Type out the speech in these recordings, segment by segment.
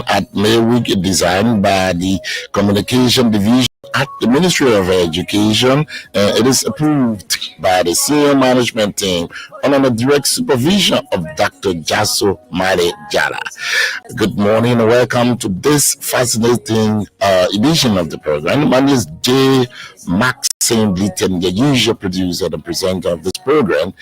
at Midweek, designed by the Communication Division at the Ministry of Education. It is approved by the senior management team under the direct supervision of Dr. Jaso Mare Jala. Good morning and welcome to this fascinating edition of the program. My name is J. Maxine Litton, the usual producer and presenter of this program.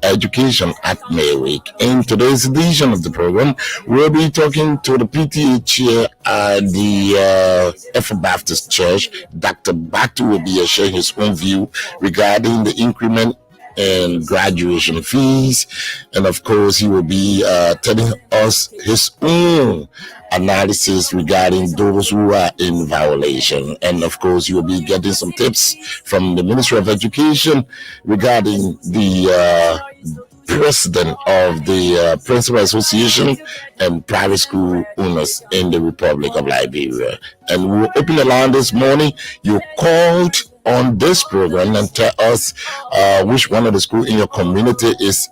Education at Midweek. In today's edition of the program, we'll be talking to the PTA chair at the Effort Baptist Church. Dr. Batu will be sharing his own view regarding the increment in graduation fees, and of course he will be telling us his own analysis regarding those who are in violation. And of course, you'll be getting some tips from the Ministry of Education regarding the president of the Principal Association and Private School Owners in the Republic of Liberia. And we'll open the line this morning. You called on this program and tell us which one of the schools in your community is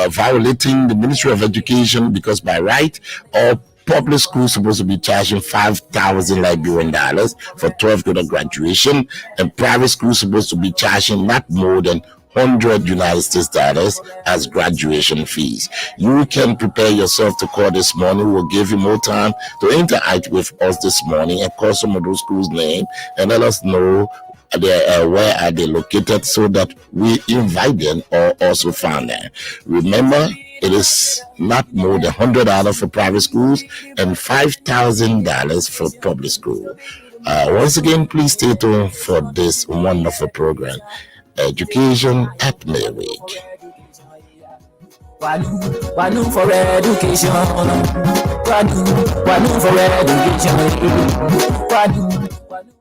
violating the Ministry of Education, because by right, all public schools supposed to be charging 5,000 Liberian dollars for 12th grade graduation, and private schools supposed to be charging not more than 100 United States dollars as graduation fees. You can prepare yourself to call this morning. We'll give you more time to interact with us this morning and call some of those schools' name and let us know where are they located so that we invite them or also find them. Remember, it is not more than $100 for private schools and $5,000 for public school. Once again, please stay tuned for this wonderful program, Education at Midweek. Wanu for education. Wanu for education.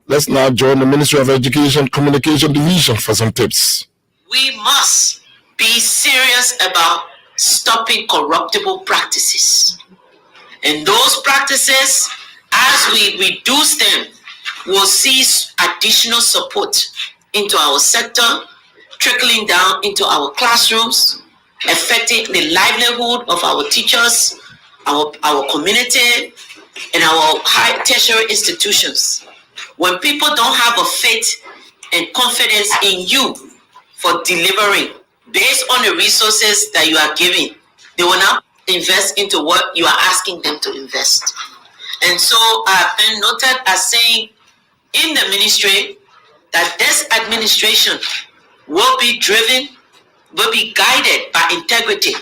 Let's now join the Ministry of Education Communication Division for some tips. We must be serious about stopping corruptible practices. And those practices, as we reduce them, will see additional support into our sector, trickling down into our classrooms, affecting the livelihood of our teachers, our community, and our high tertiary institutions. When people don't have a faith and confidence in you for delivering based on the resources that you are giving, they will not invest into what you are asking them to invest. And so I've been noted as saying in the ministry that this administration will be guided by integrity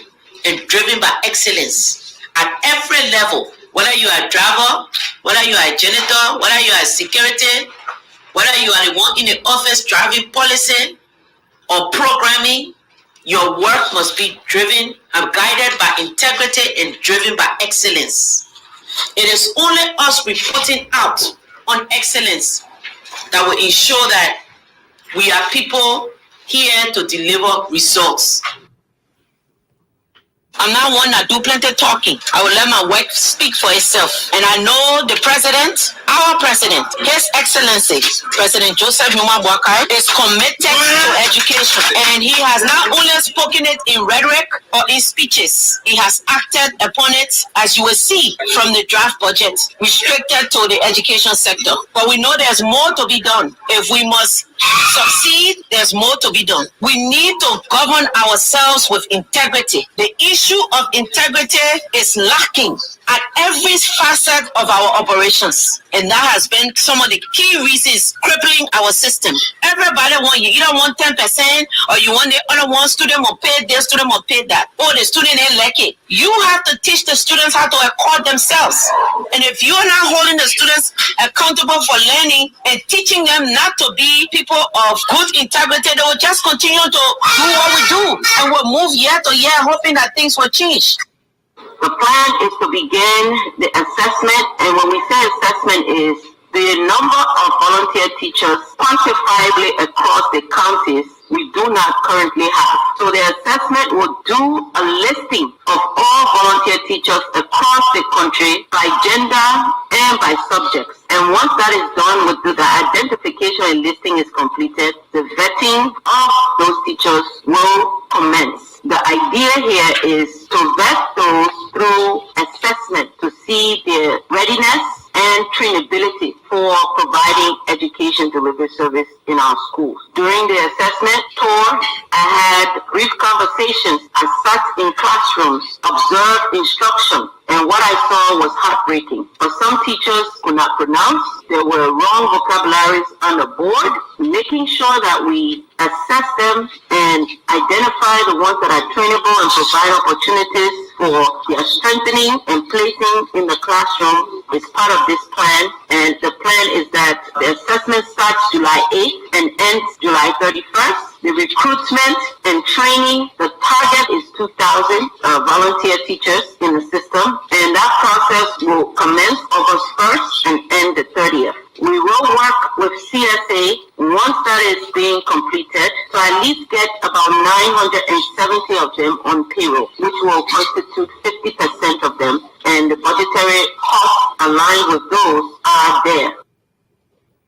and driven by excellence at every level. Whether you are a driver, whether you are a janitor, whether you are a security, whether you are the one in the office driving policy or programming, your work must be driven and guided by integrity and driven by excellence. It is only us reporting out on excellence that will ensure that we are people here to deliver results. I'm not one that do plenty talking. I will let my work speak for itself. And I know the president, our president, His Excellency, President Joseph Numa Boakai, is committed to education. And he has not only spoken it in rhetoric or in speeches, he has acted upon it, as you will see from the draft budget, restricted to the education sector. But we know there's more to be done. If we must succeed, there's more to be done. We need to govern ourselves with integrity. The issue of integrity is lacking at every facet of our operations, and that has been some of the key reasons crippling our system. Everybody you either want 10% or you want the other one. Student will pay this, student will pay that. Oh, the student ain't like it. You have to teach the students how to accord themselves, and if you're not holding the students accountable for learning and teaching them not to be people of good integrity, they will just continue to do what we do, and we'll move year to year hoping that things will change. The plan is to begin the assessment, and when we say assessment is the number of volunteer teachers quantifiably across the counties we do not currently have. So the assessment will do a listing of all volunteer teachers across the country by gender and by subjects. And once that is done, with the identification and listing is completed, the vetting of those teachers will commence. The idea here is to vet those through assessment to see their readiness and trainability for providing education delivery service in our schools. During the assessment tour, I had brief conversations. I sat in classrooms, observed instruction, and what I saw was heartbreaking. For some teachers could not pronounce, there were wrong vocabularies on the board. Making sure that we assess them and identify the ones that are trainable and provide opportunities for their strengthening and placing in the classroom is part of this plan. And the plan is that the assessment starts July 8th and ends July 31st. The recruitment and training, the target is 2,000 volunteer teachers in the system, and that process will commence August 1st and end the 30th. We will work with CSA once that is being completed to at least get about 970 of them on payroll, which will constitute 50% of them, and the budgetary costs aligned with those are there.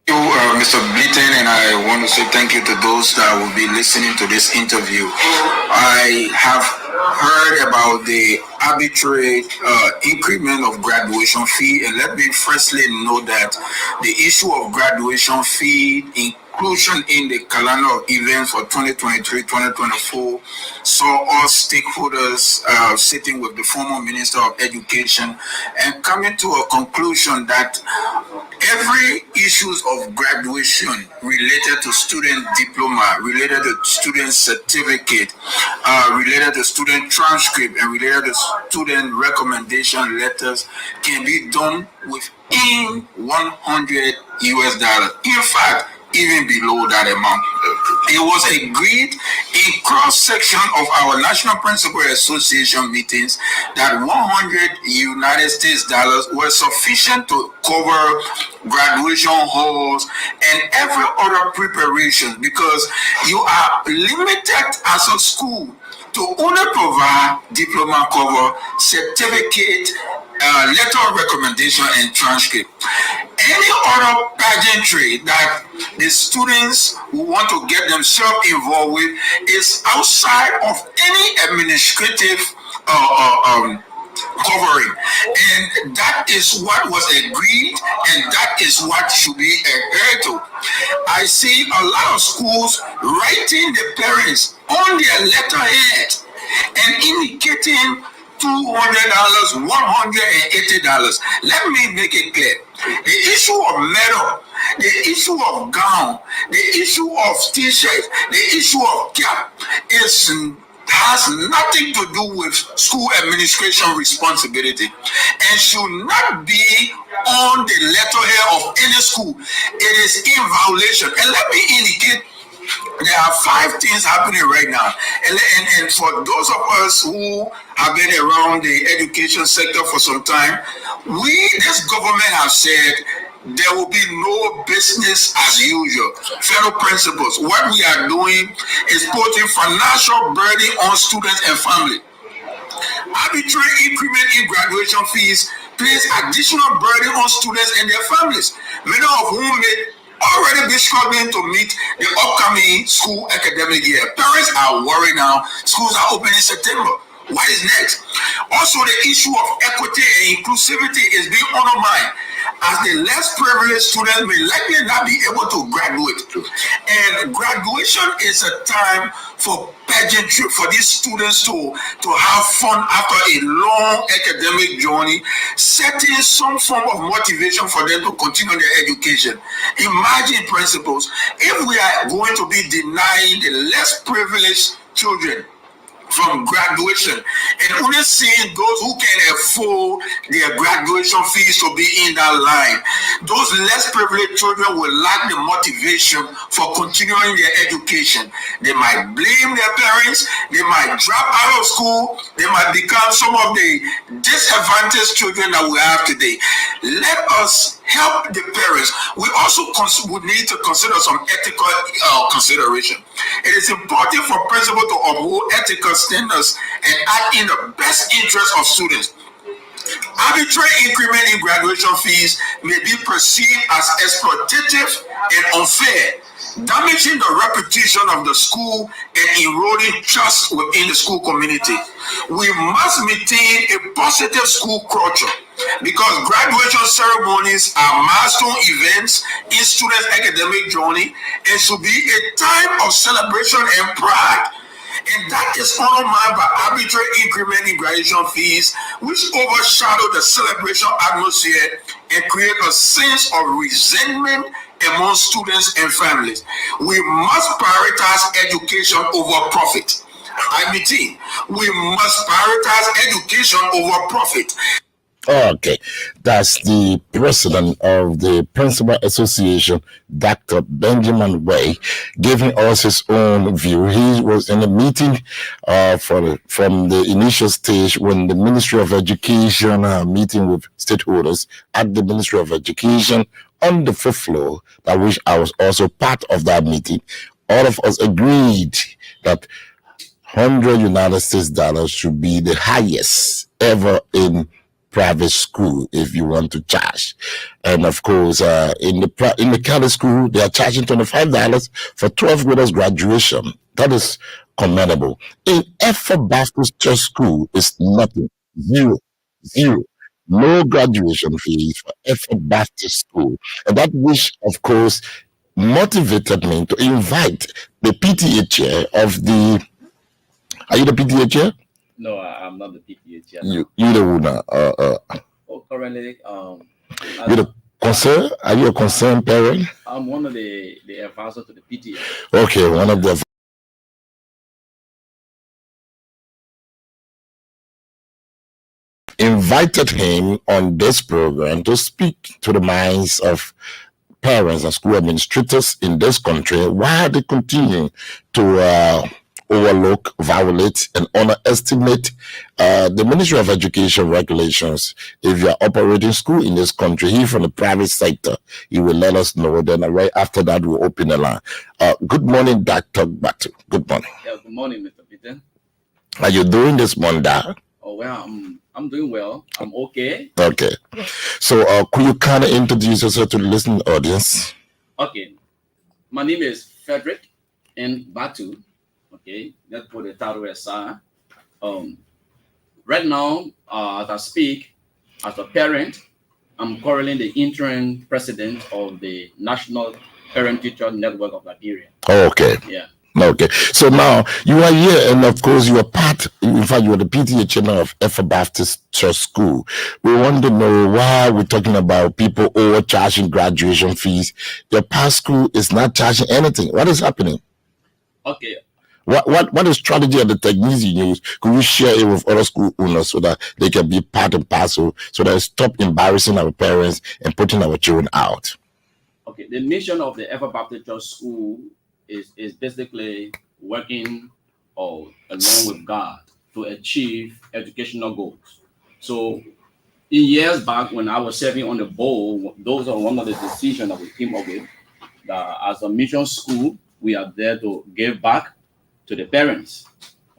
Thank you, Mr. Blyton, and I want to say thank you to those that will be listening to this interview. I have heard about the arbitrary increment of graduation fee, and let me firstly note that the issue of graduation fee inclusion in the calendar of events for 2023-2024 saw all stakeholders sitting with the former Minister of Education and coming to a conclusion that every issues of graduation related to student diploma, related to student certificate, related to student transcript, and related to student recommendation letters can be done within $100. In fact, even below that amount. It was agreed in cross-section of our National Principal Association meetings that $100 were sufficient to cover graduation halls and every other preparation, because you are limited as a school to only provide diploma cover, certificate, letter of recommendation, and transcript. Any other pageantry that the students who want to get themselves involved with is outside of any administrative covering, and that is what was agreed, and that is what should be adhered to. I see a lot of schools writing the parents on their letterhead and indicating $200, $180. Let me make it clear. The issue of medal, the issue of gown, the issue of t-shirts, the issue of cap has nothing to do with school administration responsibility and should not be on the letterhead of any school. It is in violation. And let me indicate, there are 5 things happening right now. And for those of us who have been around the education sector for some time, this government has said there will be no business as usual. Fellow principals, what we are doing is putting financial burden on students and family. Arbitrary increment in graduation fees place additional burden on students and their families, many of whom may already be struggling to meet the upcoming school academic year. Parents are worried now. Schools are opening in September. What is next? Also, the issue of equity and inclusivity is being undermined, as the less privileged students may likely not be able to graduate. And graduation is a time for pageantry, for these students to have fun after a long academic journey, setting some form of motivation for them to continue their education. Imagine, principals, if we are going to be denying the less privileged children from graduation and only seeing those who can afford their graduation fees to be in that line, those less privileged children will lack the motivation for continuing their education. They might blame their parents, they might drop out of school, they might become some of the disadvantaged children that we have today. Let us help the parents. We also would need to consider some ethical consideration. It is important for principals to uphold ethical standards and act in the best interest of students. Arbitrary increment in graduation fees may be perceived as exploitative and unfair, damaging the reputation of the school and eroding trust within the school community. We must maintain a positive school culture because graduation ceremonies are milestone events in students' academic journey and should be a time of celebration and pride. And that is undermined by arbitrary increment in graduation fees, which overshadow the celebration atmosphere and create a sense of resentment among students and families. We must prioritize education over profit. I mean, we must prioritize education over profit. Okay, that's the president of the Principal Association, Dr. Benjamin Way, giving us his own view. He was in a meeting from the initial stage when the Ministry of Education meeting with stakeholders at the Ministry of Education on the fifth floor, that which I was also part of that meeting. All of us agreed that $100 should be the highest ever in private school if you want to charge. And of course, in the Catholic school, they are charging $25 for 12th graders graduation. That is commendable. In Effort Baptist Church School, is nothing. Zero. No graduation fees for Effort Baptist School. And that which, of course, motivated me to invite the PTA chair of the... Are you the PTA chair? No, I'm not the PTA chair. You the winner. Currently, you're the concern. Are you a concerned parent? I'm one of the advisors to the PTA. Okay, one of the. Invited him on this program to speak to the minds of parents and school administrators in this country while they continue to overlook, violate, and underestimate the Ministry of Education regulations. If you are operating school in this country, here from the private sector, you will let us know. Then right after that, we'll open the line. Good morning, Dr. Batu. Good morning. Yeah, good morning, Mr. Peter. How you doing this morning? Oh, well, I'm doing well. I'm okay. Okay. So could you kind of introduce yourself to the listening audience? Okay. My name is Frederick N. Batu. Okay, let's put the title aside. Right now, as I speak, as a parent, I'm currently the interim president of the National Parent-Teacher Network of Liberia. Oh, okay. Yeah. Okay. So now you are here, and of course you are part. In fact, you are the PTA chairman of Effort Baptist Church School. We want to know why we're talking about people overcharging graduation fees. Your past school is not charging anything. What is happening? Okay. What is strategy and the techniques you use? Could you share it with other school owners so that they can be part and parcel, so that stop embarrassing our parents and putting our children out? Okay, the mission of the Effort Baptist Church School is basically working along with God to achieve educational goals. So in years back when I was serving on the board, those are one of the decisions that we came up with, that as a mission school, we are there to give back to the parents.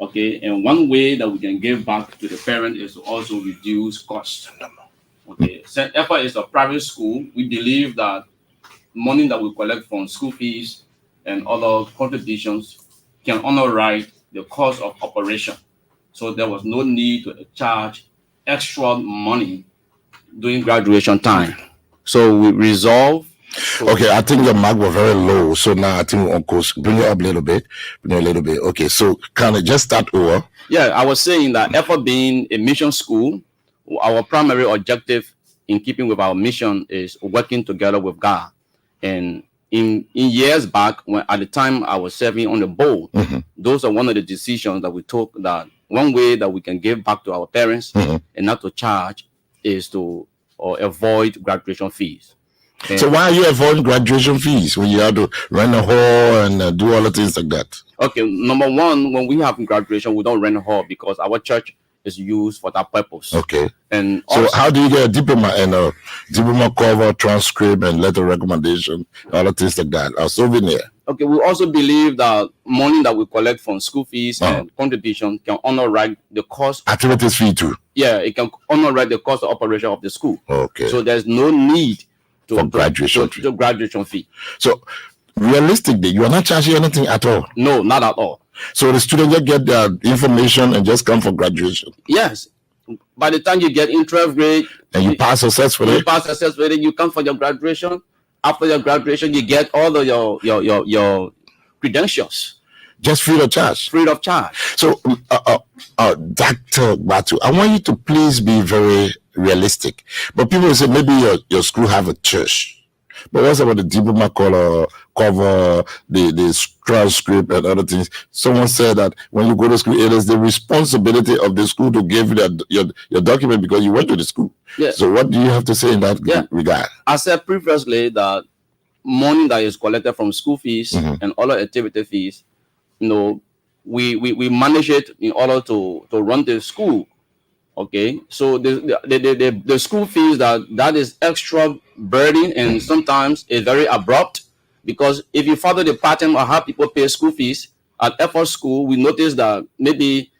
Okay, and one way that we can give back to the parent is to also reduce costs. Okay, St. Effort is a private school. We believe that money that we collect from school fees and other contributions can underwrite the cost of operation. So there was no need to charge extra money during graduation time. So we resolved. Okay, I think your mark was very low. So now I think we'll bring it up a little bit. Okay, so can I just start over? Yeah, I was saying that Effort being a mission school, our primary objective in keeping with our mission is working together with God. And in years back, when at the time I was serving on the board, those are one of the decisions that we took, that one way that we can give back to our parents and not to charge is to avoid graduation fees. And so why are you avoiding graduation fees when you have to rent a hall and do all the things like that? Okay, number one, when we have graduation, we don't rent a hall because our church is used for that purpose. Okay. And so also, how do you get a diploma and a diploma cover, transcript, and letter of recommendation, all the things like that, a souvenir? Okay, we also believe that money that we collect from school fees and contribution can underwrite the cost. Activities fee too. Yeah, it can underwrite the cost of operation of the school. Okay. So there's no need for graduation fee. So realistically, you are not charging anything at all? No, not at all. So the students just get their information and just come for graduation? Yes. by the time you get in 12th grade, and you pass successfully, you come for your graduation. After your graduation, you get all of your credentials. Just free of charge. Free of charge. So, Dr. Batu, I want you to please be very realistic. But people will say maybe your school have a church. But what's about the diploma cover, the transcript and other things? Someone said that when you go to school, it is the responsibility of the school to give you your document because you went to the school. Yeah. So what do you have to say in that regard? I said previously that money that is collected from school fees and other activity fees, we manage it in order to run the school. Okay, so the school fees that is extra burden and sometimes it's very abrupt, because if you follow the pattern of how people pay school fees at effort school, we notice that maybe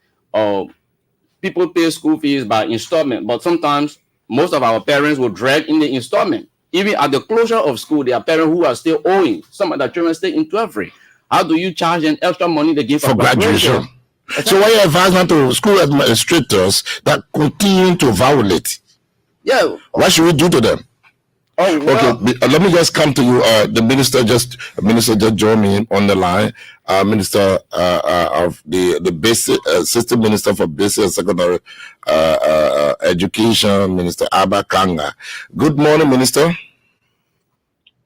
people pay school fees by installment, but sometimes most of our parents will drag in the installment. Even at the closure of school, there are parents who are still owing. Some of the children stay in 12th grade. How do you charge them extra money they give for graduation? So what your advisement to school administrators that continue to violate? Yeah. What should we do to them? Oh, well. Okay, let me just come to you. The minister just joined me on the line. Minister of the basic assistant minister for basic and secondary education, Minister Abba Kanga. Good morning, Minister.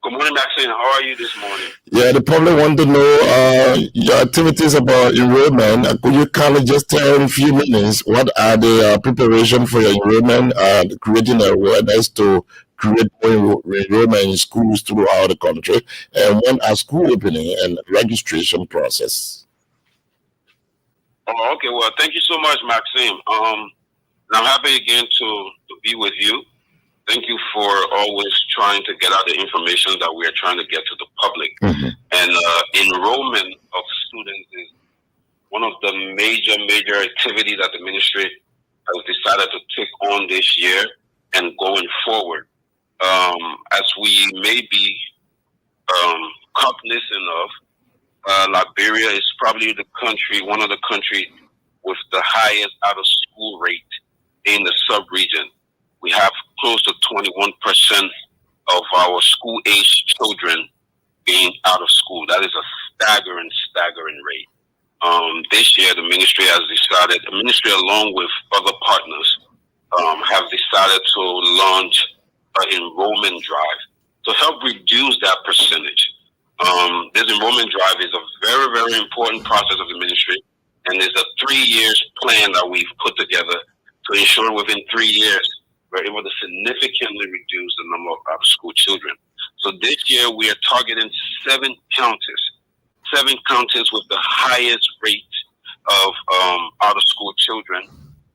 Good morning, Maxine. How are you this morning? Yeah, the public want to know your activities about enrollment. Could you kindly just tell in a few minutes what are the preparation for your enrollment, creating awareness to create more enrollment in schools throughout the country, and when are school opening and registration process? Oh, okay. Well, thank you so much, Maxime. I'm happy again to be with you. Thank you for always trying to get out the information that we are trying to get to the public. And enrollment of students is one of the major activities that the ministry has decided to take on this year and going forward. As we may be cognizant of, Liberia is probably one of the countries with the highest out-of-school rate in the sub-region. We have close to 21% of our school-age children being out of school. That is a staggering rate. This year, the ministry along with other partners, have decided to launch an enrollment drive to help reduce that percentage. This enrollment drive is a very important process of the ministry, and it's a 3 years plan that we've put together to ensure within 3 years we're able to significantly reduce the number of out-of-school children. So this year we are targeting 7 counties with the highest rate of out-of-school children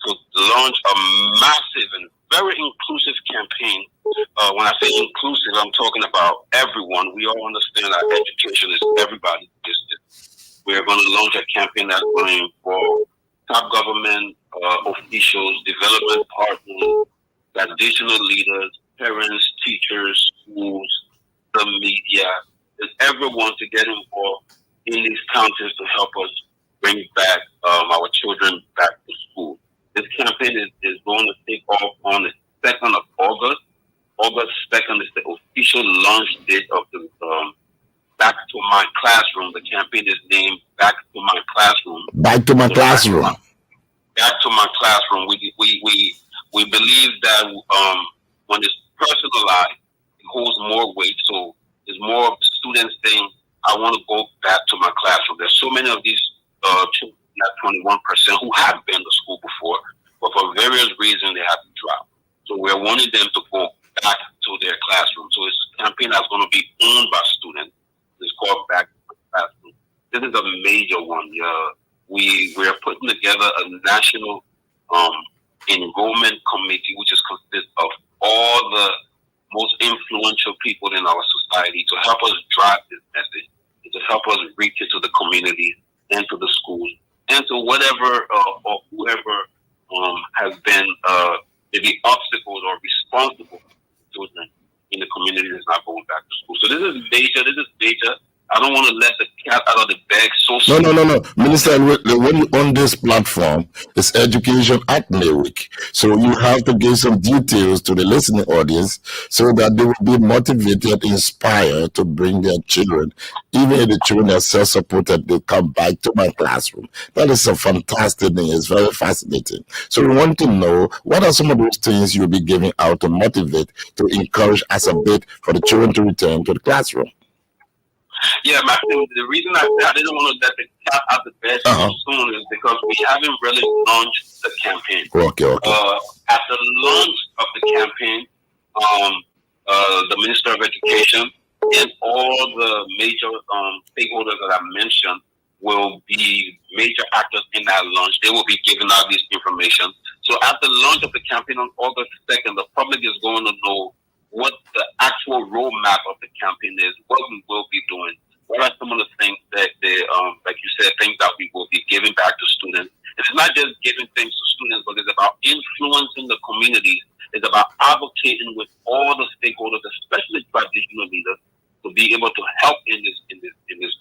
to launch a massive and very inclusive campaign. When I say inclusive, I'm talking about everyone. We all understand that education is everybody's business. We're going to launch a campaign that's going to involve top government officials, development partners, traditional leaders, parents, teachers, schools, the media, and everyone to get involved in these counties to help us bring back our children back to school. This campaign is going to take off on the 2nd of August. August 2nd is the official launch date of the Back to My Classroom. The campaign is named Back to My Classroom. Back to My Classroom. Back to My Classroom. We believe that when it's personalized, it holds more weight. So there's more students saying, I want to go back to my classroom. There's so many of these children, that 21%, who have been to school before, but for various reasons they have to drop. So we're wanting them to go back to their classroom. So it's a campaign that's going to be owned by students. It's called Back to My Classroom. This is a major one. We're putting together a national enrollment committee, which is consists of all the most influential people in our society to help us drive this message, to help us reach it to the community and to the schools and to whatever or whoever has been maybe obstacles or responsible for children in the community that's not going back to school. So this is major. I don't want to let the cat out of the bag so No, soon. no. Minister, when you on this platform, it's education at Midweek. So you have to give some details to the listening audience so that they will be motivated, inspired to bring their children. Even if the children are self-supported, they come back to my classroom. That is a fantastic thing. It's very fascinating. So we want to know what are some of those things you'll be giving out to motivate, to encourage as a bit for the children to return to the classroom. Yeah, Maxim, the reason I didn't want to let the cat out the bag so soon is because we haven't really launched the campaign. Okay. At the launch of the campaign, the Minister of Education and all the major stakeholders that I mentioned will be major actors in that launch. They will be giving out this information. So at the launch of the campaign on August 2nd, the public is going to know what the actual roadmap of the campaign is, what we will be doing, what are some of the things that like you said, things that we will be giving back to students. And it's not just giving things to students, but it's about influencing the community. It's about advocating with all the stakeholders, especially traditional leaders, to be able to help in this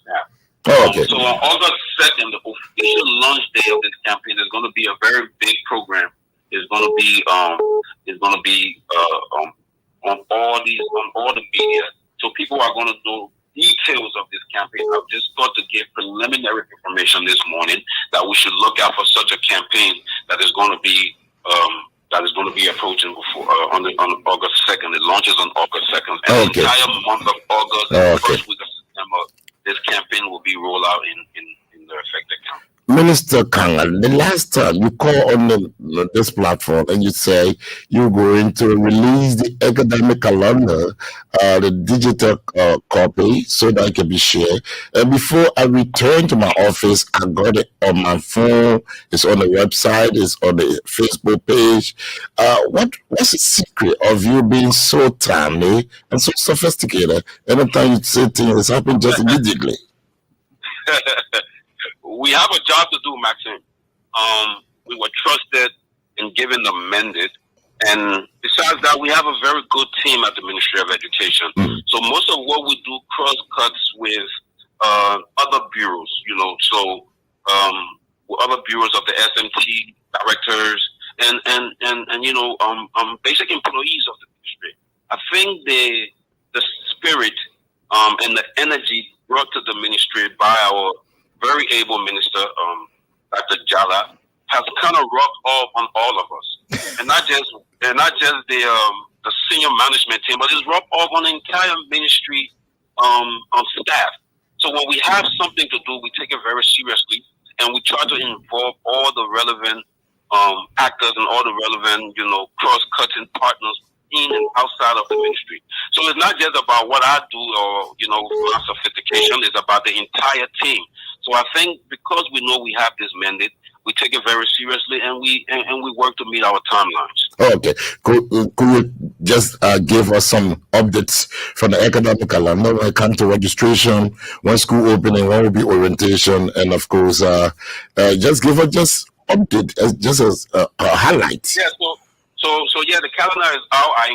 path. So on August 2nd, the official launch day of this campaign is going to be a very big program. It's going to be on all the media, so people are going to know details of this campaign. I've just got to give preliminary information this morning that we should look out for such a campaign that is going to be approaching before on August 2nd. It launches on August 2nd, and the entire month of August, the first week of September, this campaign will be rolled out in the affected county. Minister Kangal, the last time you call on this platform and you say you're going to release the academic calendar, the digital copy, so that it can be shared. And before I returned to my office, I got it on my phone. It's on the website. It's on the Facebook page. What's the secret of you being so timely and so sophisticated? Anytime you say things, it's happening just immediately. We have a job to do, Maxim. We were trusted and given the mandate. And besides that, we have a very good team at the Ministry of Education. So most of what we do cross-cuts with other bureaus, so other bureaus of the SMT, directors, and basic employees of the ministry. I think the spirit and the energy brought to the ministry by our very able minister, Dr. Jala, has kind of rubbed off on all of us, and not just the senior management team, but it's rubbed off on the entire ministry staff. So when we have something to do, we take it very seriously, and we try to involve all the relevant actors and all the relevant, cross-cutting partners in and outside of the ministry. So it's not just about what I do or, my sophistication. It's about the entire team. So I think because we know we have this mandate, we take it very seriously, and we work to meet our timelines. Okay. Could you just give us some updates from the academic calendar when it comes to registration, when school opening, when will be orientation, and of course, just give us update as a highlight. Yeah. So yeah, the calendar is out. I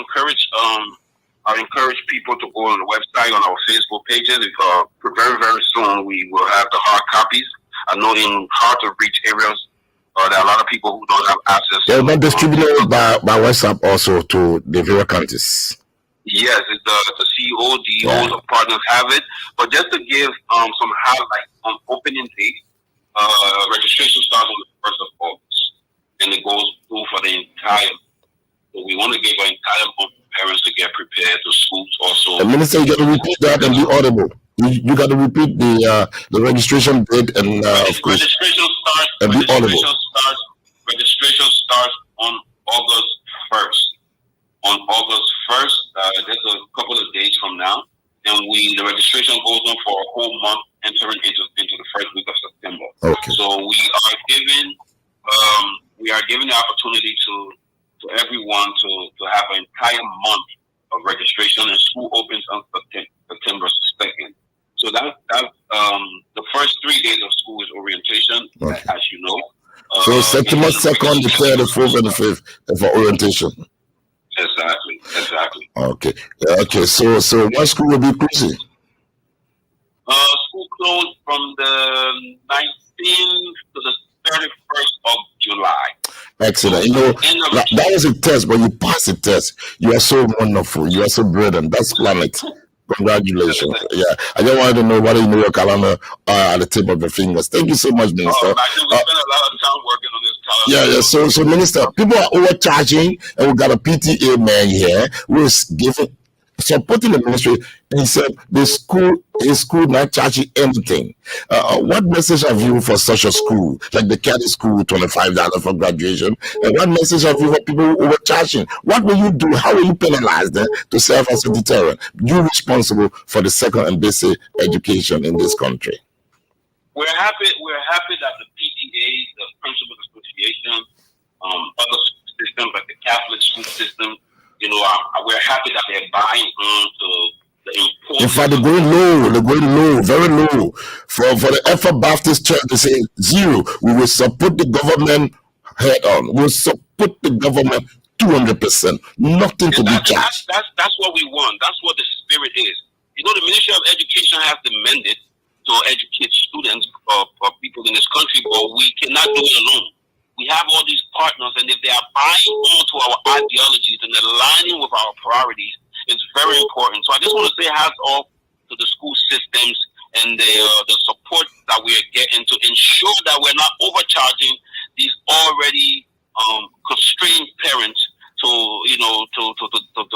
encourage people to go on the website, on our Facebook pages. Very, very soon we will have the hard copies. I know in hard to reach areas, there are a lot of people who don't have access. They're not distributed by WhatsApp also to the various counties. Yes, it's the CEO, DOs, the partners have it. But just to give some highlights on opening date, registration starts on the 1st of August, and it goes through for the entire. So we want to give our entire month to parents to get prepared, to schools also. The minister, you got to repeat that and be audible. You got to repeat the registration date and of course registration starts on August 1st. On August 1st, there's a couple of days from now, and the registration goes on for a whole month, entering into the first week of September. Okay. So we are giving the opportunity to everyone to have an entire month of registration, and school opens on September 2nd. So that's the first 3 days of school is orientation, as you know. So September 2nd, the 3rd, the 4th, and the 5th for orientation. Exactly. Okay. So what school will be closing? School closed from the 19th to the 31st of July. Excellent. You know, that was a test, but you passed the test. You are so wonderful. You are so brilliant. That's Planet. Congratulations. Yeah. I just wanted to know whether you know your calendar at the tip of your fingers. Thank you so much, Minister. We spent a lot of time working on this calendar. Yeah. So Minister, people are overcharging, and we got a PTA man here who is giving supporting the ministry. He said his school not charging anything. What message have you for such a school, like the Caddy School, $25 for graduation? And what message have you for people who overcharging? What will you do? How will you penalize them to serve as a deterrent? You're responsible for the second and basic education in this country. We're happy that the PTA, the Principal Association, other school systems like the Catholic school system, we're happy that they're buying into the importance. In fact, they're going low, very low. For the Alpha Baptist Church, they say 0. We will support the government head on. We will support the government 200%. Nothing to be charged. That's what we want. That's what the spirit is. The Ministry of Education has the mandate to educate students or people in this country, but we cannot do it alone. We have all these partners, and if they are buying onto our ideologies and aligning with our priorities, it's very important. So I just want to say hats off to the school systems and the support that we are getting to ensure that we're not overcharging these already constrained parents to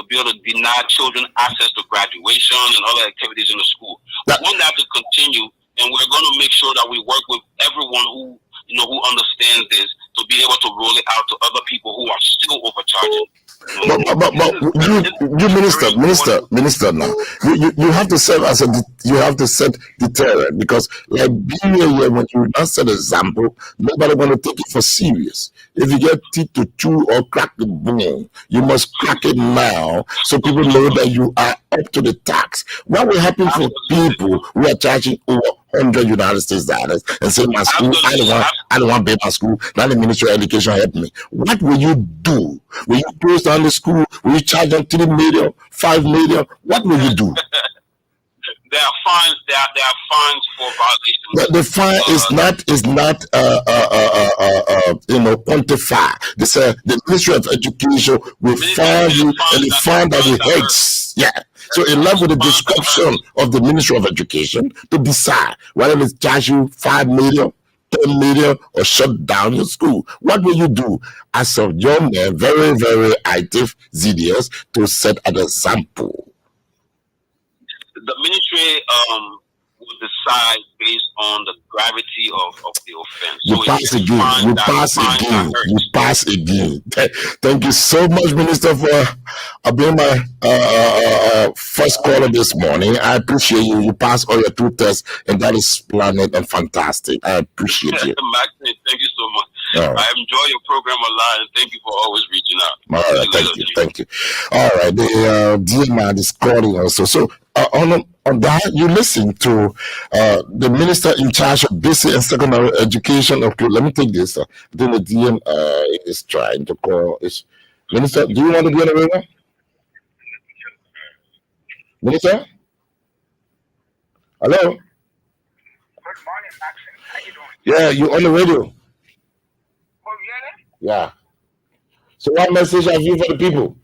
be able to deny children access to graduation and other activities in the school. We want that to continue, and we're going to make sure that we work with everyone who understands this to be able to roll it out to other people who are still overcharging. But minister now, you have to serve as you have to set deterrent, because like being here, when you not set example, nobody going to take it for serious. If you get teeth to chew or crack the bone, you must crack it now so people know that you are up to the tax. What will happen for people who are charging over $100 and say, my school, I don't want to pay my school, now the Ministry of Education help me? What will you do? Will you close down the school? Will you charge them 3 million, 5 million? What will you do? There are fines. There are fines for violations. The fine is not quantified. The Ministry of Education will fine you, and the fine that it hurts. Yeah. So in line with the description of the Ministry of Education to decide whether they charge you 5 million, 10 million, or shut down your school. What will you do as a young man, very, very active, zealous, to set an example? The ministry will decide based on the gravity of the offense. You pass again. Thank you so much, Minister, for being my first caller this morning. I appreciate you. You passed all your 2 tests, and that is splendid and fantastic. I appreciate you. Maxine, thank you so much. Right. I enjoy your program a lot, and thank you for always reaching out. All right, thank you. All right, the dear man is calling also. So on that, you listen to the minister in charge of basic and secondary education. Okay, let me take this. Then the DM is trying to call. Minister, do you want to be on the radio? Minister? Hello? Good morning, Maxine. How you doing? Yeah, you on the radio. Oh, really? Yeah. So what message have you for the people?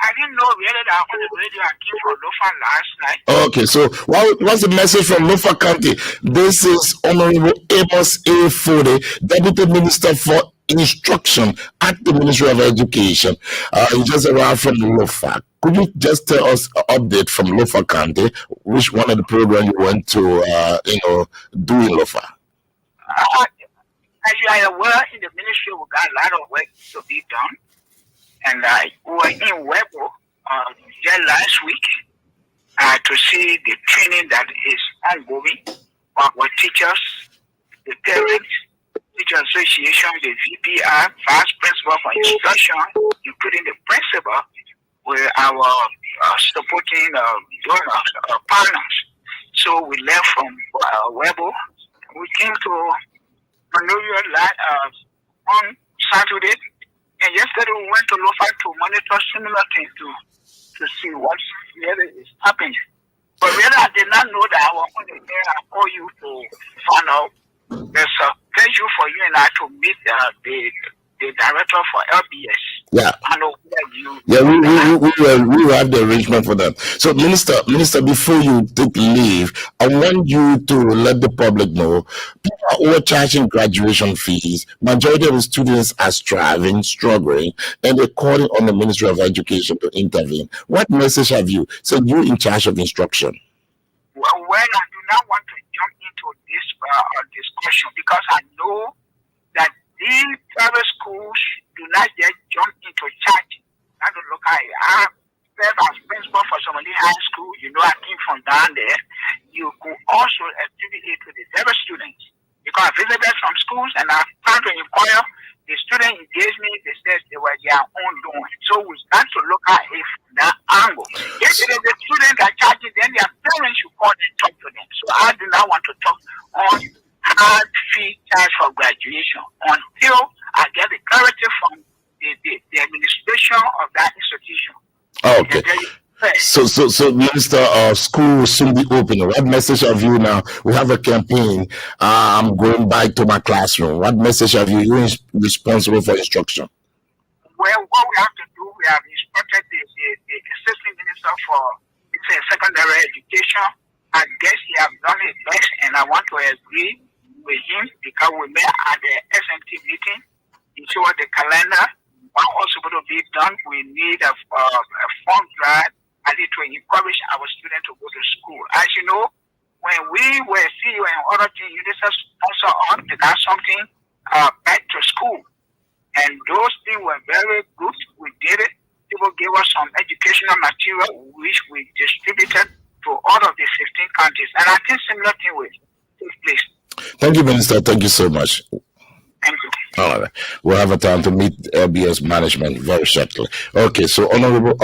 I didn't know really that on the radio I came from Lofa last night. Okay, so what's the message from Lofa County? This is Honorable Amos A. Fode, Deputy Minister for Instruction at the Ministry of Education. He just arrived from Lofa. Could you just tell us an update from Lofa County, which one of the programs you went to, do in Lofa? As you are aware, in the ministry, we got a lot of work to be done. And we were in Webo just last week to see the training that is ongoing for our teachers, the parents, teacher association, the VPR, vice principal for instruction, including the principal, with our supporting donors, partners. So we left from Webo. We came to Monrovia on Saturday. And yesterday we went to Lofa to monitor similar things to see what really is happening. But really, I did not know that I was on the air. I call you to find out. There's a pleasure for you and I to meet the director for LBS. Yeah. I know where you. Yeah, we will have the arrangement for that. So, Minister, before you take leave, I want you to let the public know people are overcharging graduation fees. Majority of the students are struggling, and they're calling on the Ministry of Education to intervene. What message have you? So, you in charge of instruction. Well, I do not want to jump into this discussion because I know that these private schools do not yet jump into charging. I don't look at it. I serve as principal for Somali High School. You know, I came from down there. You could also attribute it to the devil students because I visited some schools and I tried to inquire. The student engaged me. They said they were their own doing. So we start to look at it from that angle. If it is the students that charge it, then their parents should call and talk to them. So I do not want to talk on hard fee charge for graduation until I get the clarity from the administration of that institution. Okay. So, Minister, school will soon be open. What message have you now? We have a campaign. I'm going back to my classroom. What message have you? You're responsible for instruction. Well, what we have to do, we have instructed the assistant minister for secondary education. I guess he has done his best, and I want to agree with him because we met at the SMT meeting. He showed the calendar. What also going to be done? We need a fund drive. I need to encourage our students to go to school. As you know, when we were CEO and other things, you just sponsor on to got something back to school. And those things were very good. We did it. People gave us some educational material, which we distributed to all of the 15 countries. And I think similar thing will take place. Thank you, Minister. Thank you so much. Thank you. All right. We'll have a time to meet LBS management very shortly. Okay, so Honorable,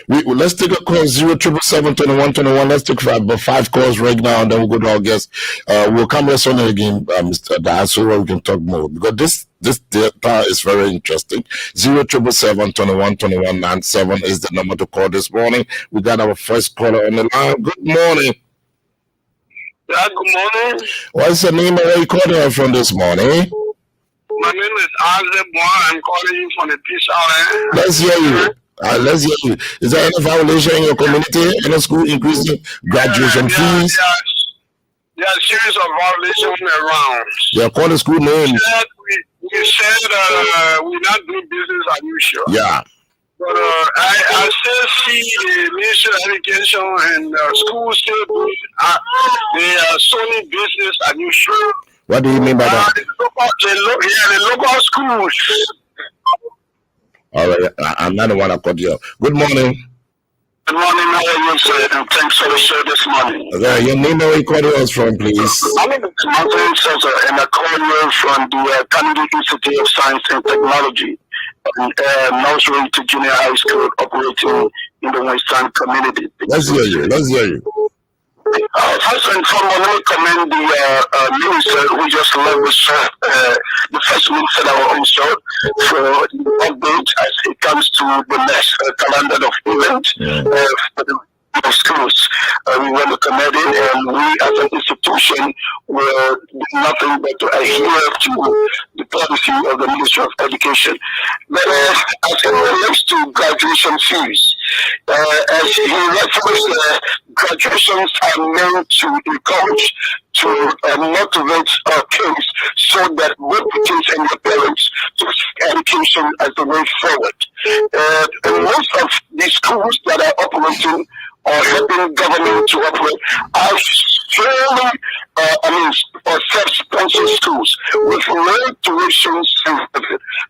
let's take a call 077-2121. Let's take about 5 calls right now, and then we'll go to our guest. We'll come back on again, Mr. Daz, so we can talk more because this data is very interesting. 077-2121-97 is the number to call this morning. We got our first caller on the line. Good morning. Yeah, good morning. What's your name and where you calling from this morning? My name is Isaac Boy. I'm calling you from the Peace Island. Let's hear you. Let's hear you. Is there any violation in your community? Any school increasing graduation fees? There are a series of violations around. Yeah, call the school name. We said we not do business as usual. Yeah. But I still see the Ministry of Education and schools still doing the solely business as usual. What do you mean by that? The local schools. All right, I'm not the one that called you. Good morning. Good morning, how are you, sir? And thanks for the show this morning. Okay, your name and where you calling us from, please? My name is Martin Cesar, and I call you from the Canadian Institute of Science and Technology, nursery to junior high school operating in the Western community. Let's hear you. First and foremost, let me commend the minister who just left the first minister that was on show for the update as it comes to the next calendar of events for the schools. We want to commend it, and we as an institution will do nothing but to adhere to the policy of the Ministry of Education. But as it relates to graduation fees, as he referenced, graduations are meant to encourage, to motivate our kids so that both the kids and their parents to see education as the way forward. And most of these schools that are operating or helping government to operate are fairly, or self-sponsored schools with low tuition.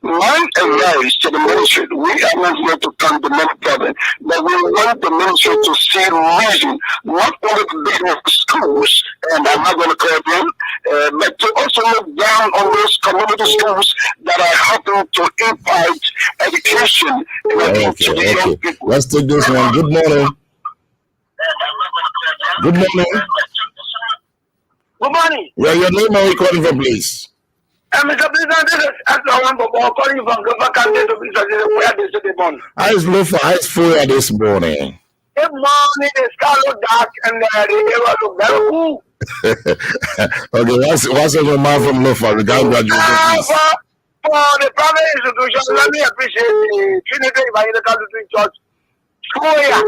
My advice to the ministry, we are not here to come the money problem, but we want the ministry to see reason, not only to business schools, and I'm not going to call them, but to also look down on those community schools that are helping to impact education to the young people. Let's take this one. Good morning. Good morning. Good morning. Where your name are you calling from, please? Mr. President, this is Aslan Bobo calling from Governor County to be where they say the bond. How's low for how's full this morning? This morning the sky look dark and the air look very cool. Okay, what's on your mind from Lofa regarding graduation fees? For the private institution, let me appreciate the Trinity Evangelical Lutheran Church school here.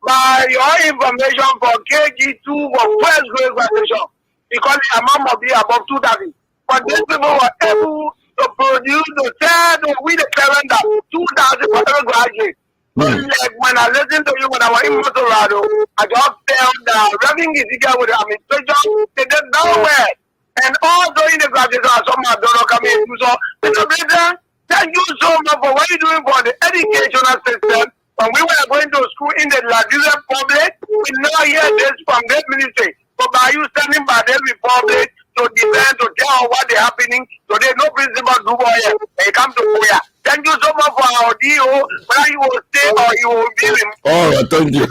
By your information for KG2 for first grade graduation, because the amount must be above 2,000. But these people were able to produce the tell we the parent that 2,000 for every graduate. Like when I listen to you when I was in Motorado, I just felt the Reverend Ezekiel with the administration, they did nowhere. And also in the graduation, some of them don't come in. So, Mr. President, thank you so much for what you're doing for the educational system. When we were going to school in the Nigerian public, we now hear this from this ministry. But by you standing by this republic to defend, to tell what is happening, today no principal do here. They come to Korea. Thank you so much for our deal. Whether you will stay or you will be in. All right, thank you.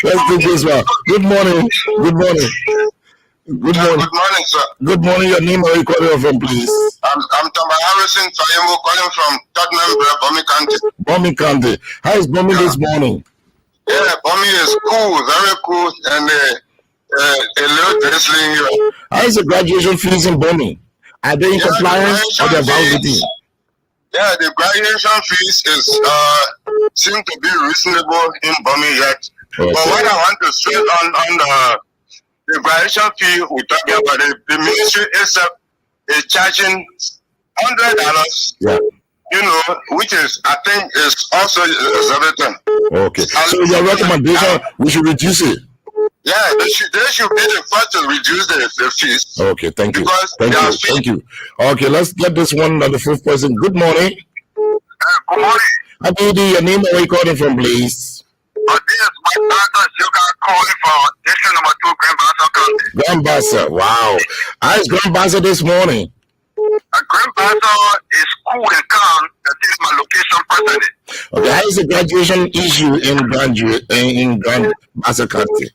Let's do this one. Good morning. Good morning. Good morning. Good morning, sir. Good morning. Your name, where you calling from, please? I'm Thomas Harrison Fayemo, calling from Tottenham, Bomi County. Bomi County. How is Bomi this morning? Yeah, Bomi is cool, very cool, and a little drizzling here. How is the graduation fees in Bomi? Are they in compliance or they're violating? Yeah, the graduation fees is seem to be reasonable in Bomi yet. Okay. But what I want to say on the graduation fee we're talking about, the ministry is charging $100. Yeah. You know, which is I think is also exorbitant. Okay. So your recommendation, we should reduce it. Yeah, they should be the first to reduce the fees. Okay, thank you. Because thank you. Okay, let's get this one on the fifth person. Good morning. Good morning. Abidi, your name, where you calling from, please? This is my brother Sugar calling for district number 2, Grand Bassa County. Grand Bassa, wow. How is Grand Bassa this morning? Grand Bassa is cool and calm. That is my location presently. Okay, how is the graduation issue in Grand Bassa County?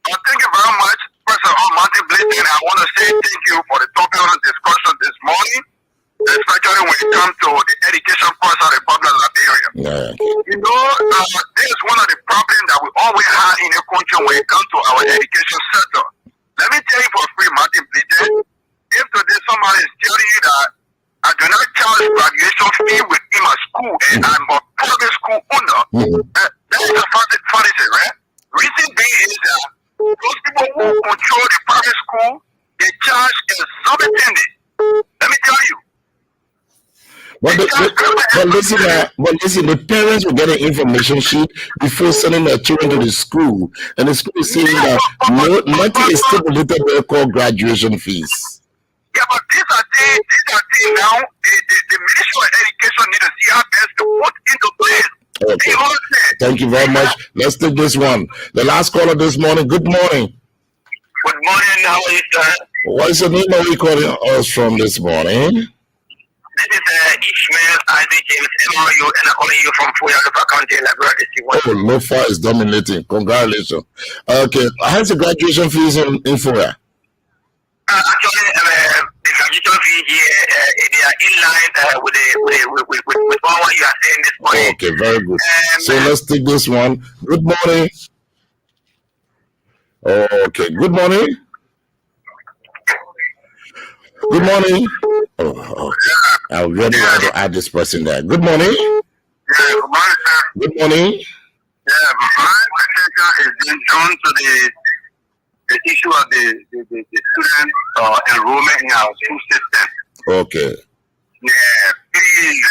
Thank you very much, Professor Almighty Blessing. I want to say thank you for the topic of the discussion this morning, especially when it comes to the education part of the Republic of Liberia. Yeah. You know, this is one of the problems that we always have in the country when it comes to our education sector. Let me tell you for free, Martin Blessing, if today somebody is telling you that I do not charge graduation fee within my school and I'm a private school owner, that is a fallacy, right? Reason being is that those people who control the private school, they charge exorbitantly. Let me tell you. But listen, the parents will get an information sheet before sending their children to the school, and the school is saying that nothing is stipulated there called graduation fees. Yeah, but these are things now. The Ministry of Education needs to see how best to put into place. Okay. Thank you very much. Let's take this one. The last caller this morning. Good morning. Good morning. How are you, sir? What is the name of recording us from this morning? This is Ishmael Isaac James MRU, and I'm calling you from Lofa County, Liberia. Oh, Lofa is dominating. Congratulations. Okay. How's the graduation fees in Foya? Actually, the graduation fee here, they are in line with what you are saying this morning. Okay, very good. So let's take this one. Good morning. Okay, good morning. Good morning. Oh, I really want to add this person there. Good morning. Yeah, good morning, sir. Good morning. Yeah, my question is being drawn to the issue of the student enrollment in our school system. Okay. Yeah, please,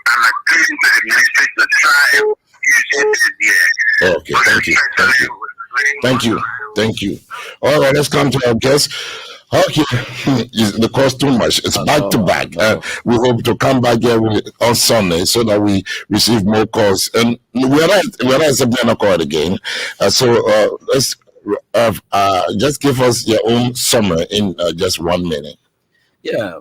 I'm appealing to the ministry to try using this year. Okay, thank you. All right, let's come to our guest. Okay, the cost too much. It's back to back. We hope to come back here on Sunday so that we receive more calls. And we're not accepting a call again. So let's just give us your own summary in just 1 minute. Yeah,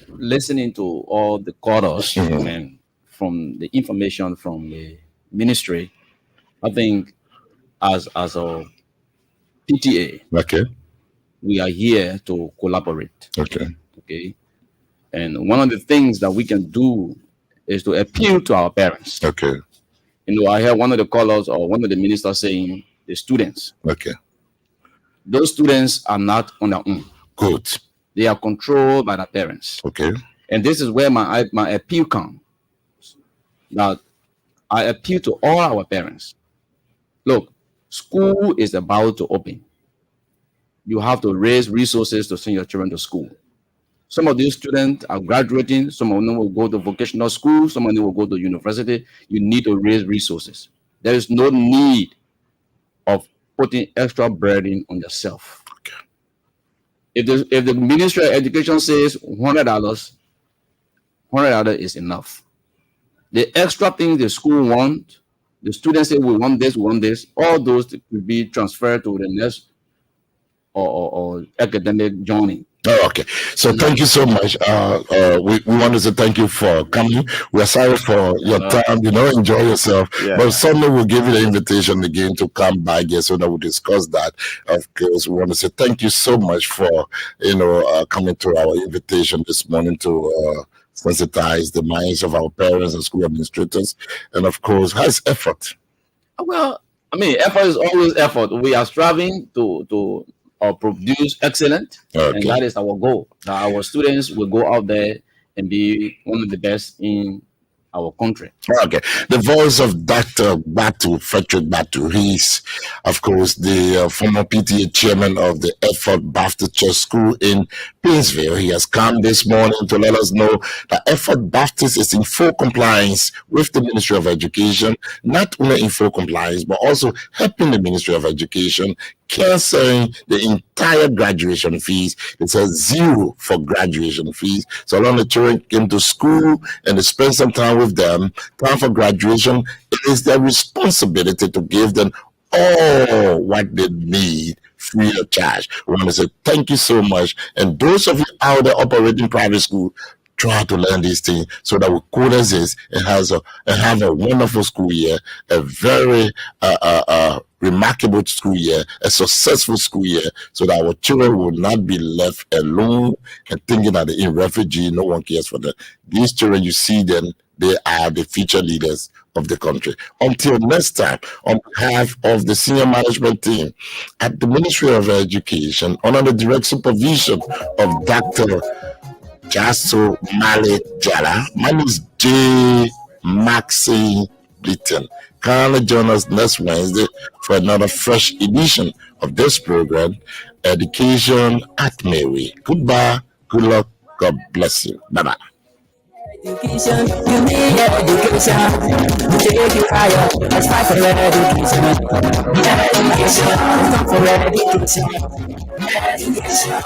listening to all the callers and from the information from the ministry, I think as a PTA, okay, we are here to collaborate. Okay. And one of the things that we can do is to appeal to our parents. Okay. I heard one of the callers or one of the ministers saying the students. Okay. Those students are not on their own. Good. They are controlled by their parents. Okay. And this is where my appeal comes. That I appeal to all our parents. Look, school is about to open. You have to raise resources to send your children to school. Some of these students are graduating. Some of them will go to vocational school. Some of them will go to university. You need to raise resources. There is no need of putting extra burden on yourself. Okay. If the Ministry of Education says $100, $100 is enough. The extra things the school want, the students say we want this, all those could be transferred to the next or academic journey. Oh, okay. So thank you so much. We want to say thank you for coming. We're sorry for your time. Enjoy yourself. Yeah. But Sunday we'll give you the invitation again to come by again so that we'll discuss that. Of course, we want to say thank you so much for coming to our invitation this morning to sensitize the minds of our parents and school administrators. And of course, how's effort? Well, effort is always effort. We are striving to produce excellent, Okay. and that is our goal. That our students will go out there and be one of the best in our country. Okay. The voice of Dr. Frederick Batu. He's, of course, the former PTA chairman of the Effort Baptist Church School in Painesville. He has come this morning to let us know that Effort Baptist is in full compliance with the Ministry of Education, not only in full compliance, but also helping the Ministry of Education canceling the entire graduation fees. It says zero for graduation fees. So long the children came to school and they spend some time with them, time for graduation, it is their responsibility to give them all what they need free of charge. We want to say thank you so much. And those of you out there operating private school, try to learn these things so that we coexist and have a wonderful school year, a very remarkable school year, a successful school year, so that our children will not be left alone and thinking that they're in refugee, no one cares for them. These children, you see them, they are the future leaders of the country. Until next time, on behalf of the senior management team at the Ministry of Education, under the direct supervision of Dr. Jaso Malik Jala, my name is J. Maxine Britton. Kindly join us next Wednesday for another fresh edition of this program, Education at Mary. Goodbye, good luck, God bless you. Bye-bye. Education, you need education to take you higher. Let's fight for education. Education, let's fight for education. Education.